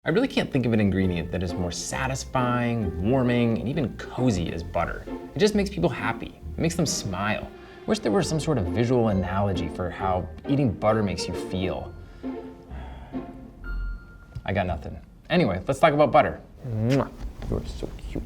I really can't think of an ingredient that is more satisfying, warming, and even cozy as butter. It just makes people happy. It makes them smile. I wish there were some sort of visual analogy for how eating butter makes you feel. I got nothing. Anyway, let's talk about butter. Mwah. You're so cute.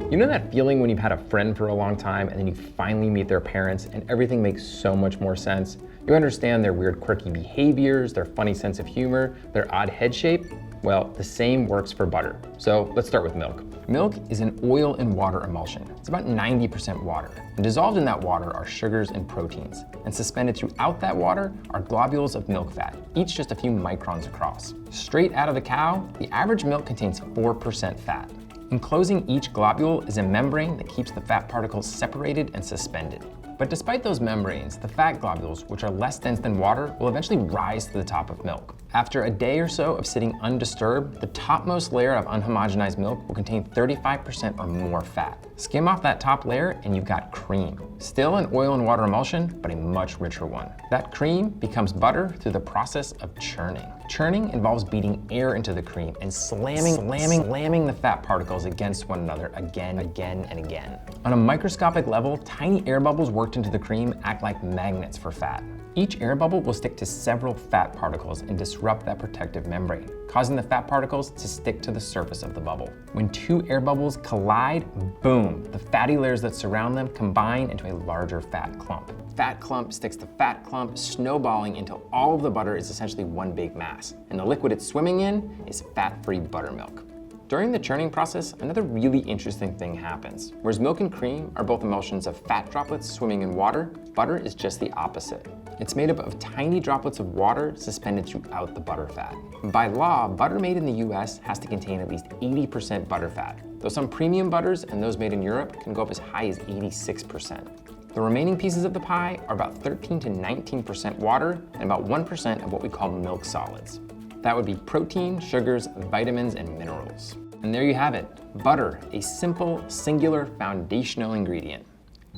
You know that feeling when you've had a friend for a long time and then you finally meet their parents and everything makes so much more sense? You understand their weird quirky behaviors, their funny sense of humor, their odd head shape? Well, the same works for butter. So let's start with milk. Milk is an oil and water emulsion. It's about 90% water. And dissolved in that water are sugars and proteins. And suspended throughout that water are globules of milk fat, each just a few microns across. Straight out of the cow, the average milk contains 4% fat. Enclosing each globule is a membrane that keeps the fat particles separated and suspended. But despite those membranes, the fat globules, which are less dense than water, will eventually rise to the top of milk. After a day or so of sitting undisturbed, the topmost layer of unhomogenized milk will contain 35% or more fat. Skim off that top layer and you've got cream. Still an oil and water emulsion, but a much richer one. That cream becomes butter through the process of churning. Churning involves beating air into the cream and slamming the fat particles against one another again and again. On a microscopic level, tiny air bubbles worked into the cream act like magnets for fat. Each air bubble will stick to several fat particles and disrupt that protective membrane, causing the fat particles to stick to the surface of the bubble. When two air bubbles collide, boom, the fatty layers that surround them combine into a larger fat clump. Fat clump sticks to fat clump, snowballing until all of the butter is essentially one big mass, and the liquid it's swimming in is fat-free buttermilk. During the churning process, another really interesting thing happens. Whereas milk and cream are both emulsions of fat droplets swimming in water, butter is just the opposite. It's made up of tiny droplets of water suspended throughout the butter fat. By law, butter made in the US has to contain at least 80% butter fat, though some premium butters and those made in Europe can go up as high as 86%. The remaining pieces of the pie are about 13 to 19% water and about 1% of what we call milk solids. That would be protein, sugars, vitamins, and minerals. And there you have it, butter, a simple, singular, foundational ingredient.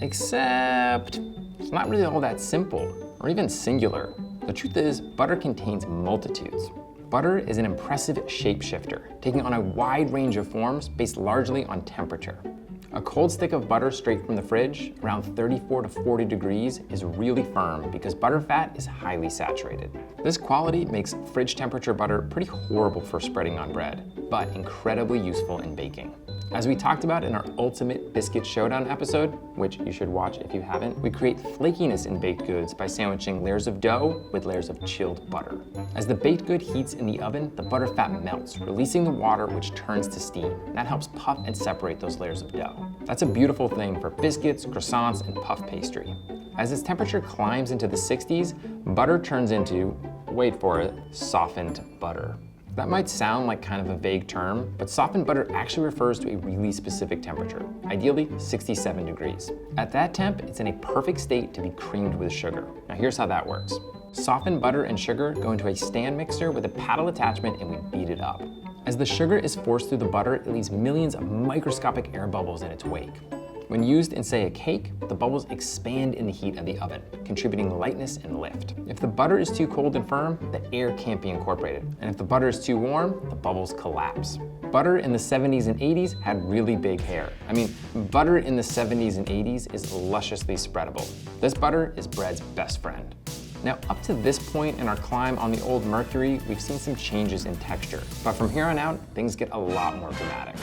Except, it's not really all that simple, or even singular. The truth is, butter contains multitudes. Butter is an impressive shapeshifter, taking on a wide range of forms based largely on temperature. A cold stick of butter straight from the fridge, around 34 to 40 degrees, is really firm because butter fat is highly saturated. This quality makes fridge temperature butter pretty horrible for spreading on bread, but incredibly useful in baking. As we talked about in our Ultimate Biscuit Showdown episode, which you should watch if you haven't, we create flakiness in baked goods by sandwiching layers of dough with layers of chilled butter. As the baked good heats in the oven, the butter fat melts, releasing the water which turns to steam. And that helps puff and separate those layers of dough. That's a beautiful thing for biscuits, croissants, and puff pastry. As its temperature climbs into the 60s, butter turns into, wait for it, softened butter. That might sound like kind of a vague term, but softened butter actually refers to a really specific temperature, ideally 67 degrees. At that temp, it's in a perfect state to be creamed with sugar. Now here's how that works. Softened butter and sugar go into a stand mixer with a paddle attachment and we beat it up. As the sugar is forced through the butter, it leaves millions of microscopic air bubbles in its wake. When used in, say, a cake, the bubbles expand in the heat of the oven, contributing lightness and lift. If the butter is too cold and firm, the air can't be incorporated. And if the butter is too warm, the bubbles collapse. Butter in the 70s and 80s had really big hair. I mean, butter in the 70s and 80s is lusciously spreadable. This butter is bread's best friend. Now, up to this point in our climb on the old Mercury, we've seen some changes in texture. But from here on out, things get a lot more dramatic.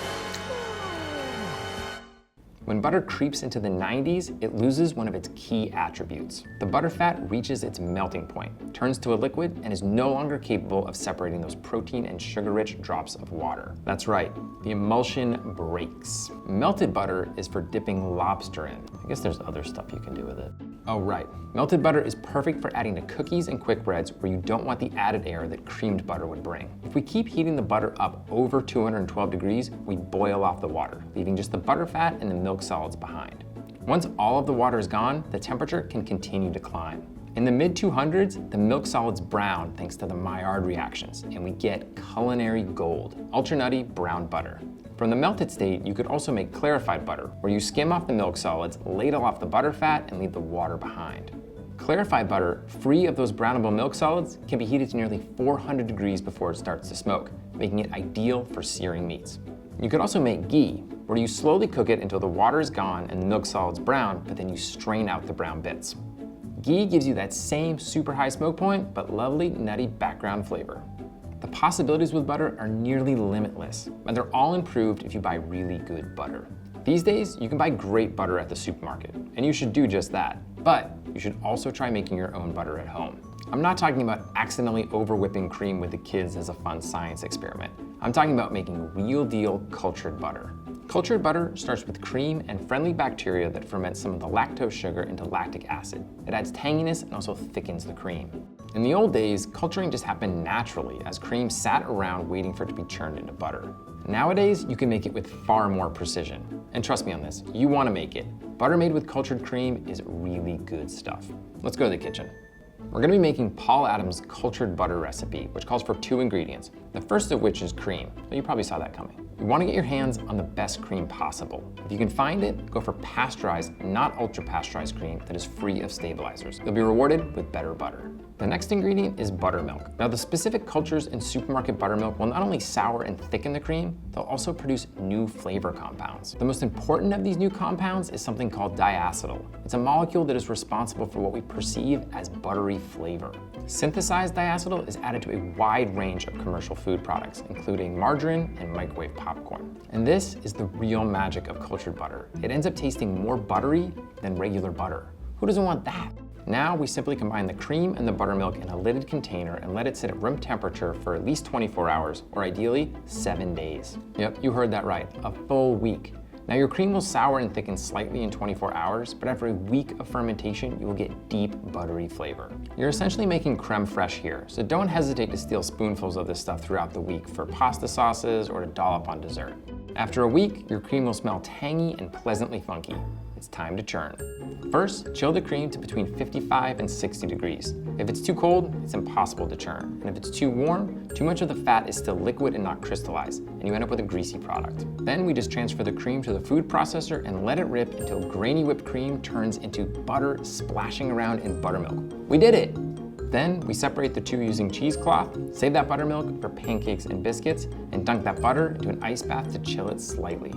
When butter creeps into the 90s, it loses one of its key attributes. The butter fat reaches its melting point, turns to a liquid, and is no longer capable of separating those protein and sugar-rich drops of water. That's right, the emulsion breaks. Melted butter is for dipping lobster in. I guess there's other stuff you can do with it. Oh right, melted butter is perfect for adding to cookies and quick breads where you don't want the added air that creamed butter would bring. If we keep heating the butter up over 212 degrees, we boil off the water, leaving just the butter fat and the milk solids behind. Once all of the water is gone, the temperature can continue to climb. In the mid-200s, the milk solids brown thanks to the Maillard reactions, and we get culinary gold, ultra nutty brown butter. From the melted state, you could also make clarified butter, where you skim off the milk solids, ladle off the butter fat, and leave the water behind. Clarified butter, free of those brownable milk solids, can be heated to nearly 400 degrees before it starts to smoke, making it ideal for searing meats. You could also make ghee, where you slowly cook it until the water is gone and the milk solids brown, but then you strain out the brown bits. Ghee gives you that same super high smoke point, but lovely nutty background flavor. The possibilities with butter are nearly limitless, and they're all improved if you buy really good butter. These days, you can buy great butter at the supermarket, and you should do just that. But you should also try making your own butter at home. I'm not talking about accidentally over-whipping cream with the kids as a fun science experiment. I'm talking about making real deal cultured butter. Cultured butter starts with cream and friendly bacteria that ferment some of the lactose sugar into lactic acid. It adds tanginess and also thickens the cream. In the old days, culturing just happened naturally as cream sat around waiting for it to be churned into butter. Nowadays, you can make it with far more precision. And trust me on this, you want to make it. Butter made with cultured cream is really good stuff. Let's go to the kitchen. We're going to be making Paul Adams' cultured butter recipe, which calls for 2 ingredients, the first of which is cream. You probably saw that coming. You want to get your hands on the best cream possible. If you can find it, go for pasteurized, not ultra-pasteurized cream that is free of stabilizers. You'll be rewarded with better butter. The next ingredient is buttermilk. Now, the specific cultures in supermarket buttermilk will not only sour and thicken the cream, they'll also produce new flavor compounds. The most important of these new compounds is something called diacetyl. It's a molecule that is responsible for what we perceive as buttery flavor. Synthesized diacetyl is added to a wide range of commercial food products, including margarine and microwave popcorn. And this is the real magic of cultured butter. It ends up tasting more buttery than regular butter. Who doesn't want that? Now we simply combine the cream and the buttermilk in a lidded container and let it sit at room temperature for at least 24 hours, or ideally 7 days. Yep, you heard that right, a full week. Now your cream will sour and thicken slightly in 24 hours, but after a week of fermentation, you will get deep buttery flavor. You're essentially making creme fraiche here, so don't hesitate to steal spoonfuls of this stuff throughout the week for pasta sauces or to dollop on dessert. After a week, your cream will smell tangy and pleasantly funky. It's time to churn. First, chill the cream to between 55 and 60 degrees. If it's too cold, it's impossible to churn. And if it's too warm, too much of the fat is still liquid and not crystallized, and you end up with a greasy product. Then we just transfer the cream to the food processor and let it rip until grainy whipped cream turns into butter splashing around in buttermilk. We did it! Then we separate the two using cheesecloth, save that buttermilk for pancakes and biscuits, and dunk that butter into an ice bath to chill it slightly.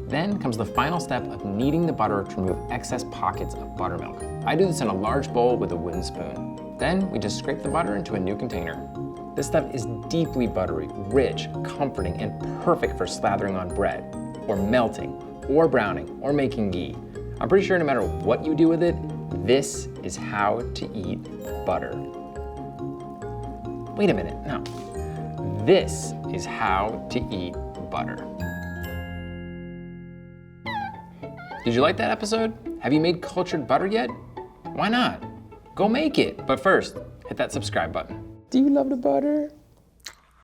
Then comes the final step of kneading the butter to remove excess pockets of buttermilk. I do this in a large bowl with a wooden spoon. Then we just scrape the butter into a new container. This stuff is deeply buttery, rich, comforting, and perfect for slathering on bread, or melting, or browning, or making ghee. I'm pretty sure no matter what you do with it, this is how to eat butter. Wait a minute, no. This is how to eat butter. Did you like that episode? Have you made cultured butter yet? Why not? Go make it. But first, hit that subscribe button. Do you love the butter?